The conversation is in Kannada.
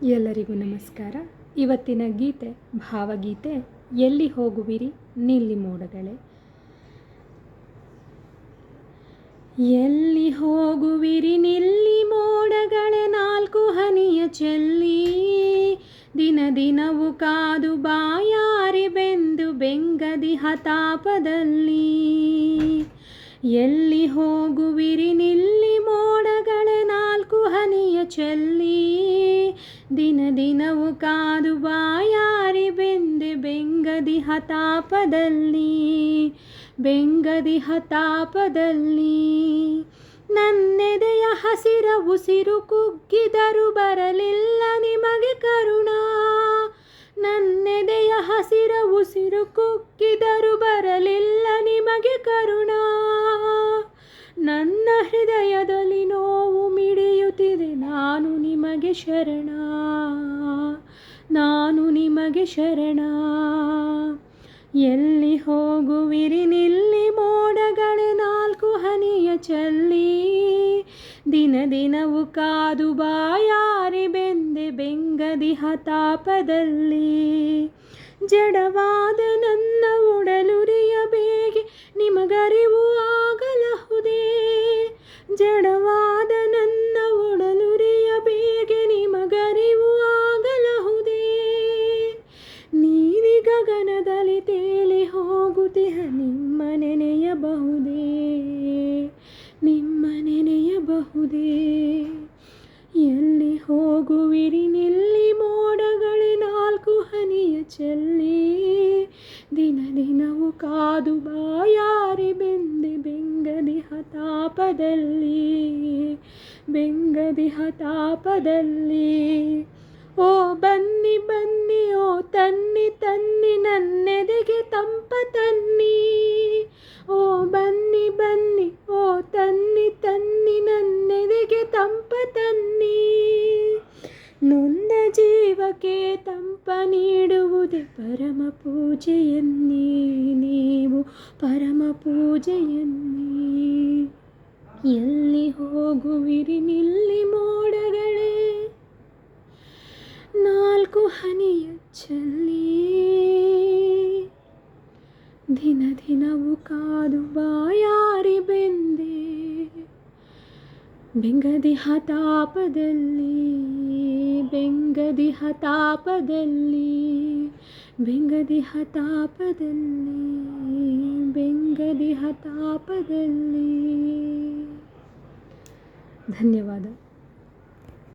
ಎಲ್ಲರಿಗೂ ನಮಸ್ಕಾರ. ಇವತ್ತಿನ ಗೀತೆ ಭಾವಗೀತೆ ಎಲ್ಲಿ ಹೋಗುವಿರಿ ನಿಲ್ಲಿ ಮೋಡಗಳೇ. ಎಲ್ಲಿ ಹೋಗುವಿರಿ ನಿಲ್ಲಿ ಮೋಡಗಳೇ, ನಾಲ್ಕು ಹನಿಯ ಚೆಲ್ಲಿ ದಿನ ದಿನವು ಕಾದು ಬಾಯಾರಿ ಬೆಂದು ಬೆಂಗದಿ ಹತಾಪದಲ್ಲಿ. ಎಲ್ಲಿ ಹೋಗುವಿರಿ ನಿಲ್ಲಿ ಮೋಡಗಳೇ, ನಾಲ್ಕು ಹನಿಯ ಚೆಲ್ಲಿ ದಿನ ದಿನವು ಕಾದು ಬಾಯಾರಿ ಬೆಂದೆ ಬೆಂಗದಿ ಹತಾಪದಲ್ಲಿ, ಬೆಂಗದಿ ಹತಾಪದಲ್ಲಿ. ನನ್ನೆದೆಯ ಹಸಿರ ಉಸಿರು ಕುಗ್ಗಿದರು ಬರಲಿಲ್ಲ ನಿಮಗೆ ಕರುಣಾ. ನನ್ನೆದೆಯ ಹಸಿರ ಉಸಿರು ಕುಗ್ಗಿದರು ಬರಲಿಲ್ಲ ನಿಮಗೆ ಕರುಣಾ. ನನ್ನ ಹೃದಯದಲ್ಲಿ ನೋವು ಮಿಡಿಯುತ್ತಿದೆ, ನಾನು ನಿಮಗೆ ಶರಣ, ನಾನು ನಿಮಗೆ ಶರಣ. ಎಲ್ಲಿ ಹೋಗುವಿರಿ ನಿಲ್ಲಿ ಮೋಡಗಳೇ, ನಾಲ್ಕು ಹನಿಯ ಚೆಲ್ಲಿ ದಿನ ದಿನವು ಕಾದು ಬಾಯಾರಿ ಬೆಂದೆ ಬೆಂಗದಿ ಹತಾಪದಲ್ಲಿ. ಜಡವಾದ ನನ್ನ ಒಡಲುರಿಯ ಬೇಗೆ ನಿಮಗರಿವು ಆಗಲಹುದೇ. ಜಡವಾದ ನನ್ನ ಒಡಲುರಿಯ ಬೇಗೆ ನಿಮಗರಿವು ಆಗಲಹುದೇ. ನೀಲಿ ಗಗನದಲ್ಲಿ ತೇಲಿ ಹೋಗುತ್ತಿಹ ನಿಮ್ಮ ನೆನೆಯಬಹುದೇ, ನಿಮ್ಮ ನೆನೆಯಬಹುದೇ. ಎಲ್ಲಿ ಹೋಗುವಿರಿ ನಿಲ್ಲಿ ಮೋಡಗಳೇ, ನಾಲ್ಕು ಹನಿಯ ಚೆಲ್ಲಿ ದಿನ ದಿನವು ಕಾದು ಬಾಯಾರಿ ಬೆಂದೆ ಬೆಂಗದಿ ಹತಾಪದಲ್ಲಿ, ಬೆಂಗದಿ ಹತಾಪದಲ್ಲಿ. ಓ ಬನ್ನಿ ಬನ್ನಿ ಓ ತನ್ನಿ ತನ್ನಿ ನನ್ನೆದೆಗೆ ತಂಪ ತನ್ನಿ. ಓ ಬನ್ನಿ ಬನ್ನಿ ಓ ತನ್ನಿ ತನ್ನಿ ನನ್ನೆದೆಗೆ ತಂಪ ತನ್ನಿ. ನೊಂದ ಜೀವಕ್ಕೆ ತಂಪ ನೀಡುವುದೇ ಪರಮ ಪೂಜೆಯನ್ನಿ, ನೀವು ಪರಮ ಪೂಜೆಯನ್ನಿ. ಎಲ್ಲಿ ಹೋಗುವಿರಿ ನಿಲ್ಲಿ ಮೋಡಗಳೇ, ನಾಲ್ಕು ಹನಿಯ ಚೆಲ್ಲಿ ದಿನ ದಿನವು ಕಾದು ಬಾಯಾರಿ ಬೆಂದೆ ಬೆಂಗದಿ ಹತಾಪದಲ್ಲಿ, ಬೆಂಗದಿ ಹತಾಪದಲ್ಲಿ, ಬೆಂಗದಿ ಹತಾಪದಲ್ಲಿ, ಬೆಂಗದಿ ಹತಾಪದಲ್ಲಿ. ಧನ್ಯವಾದ.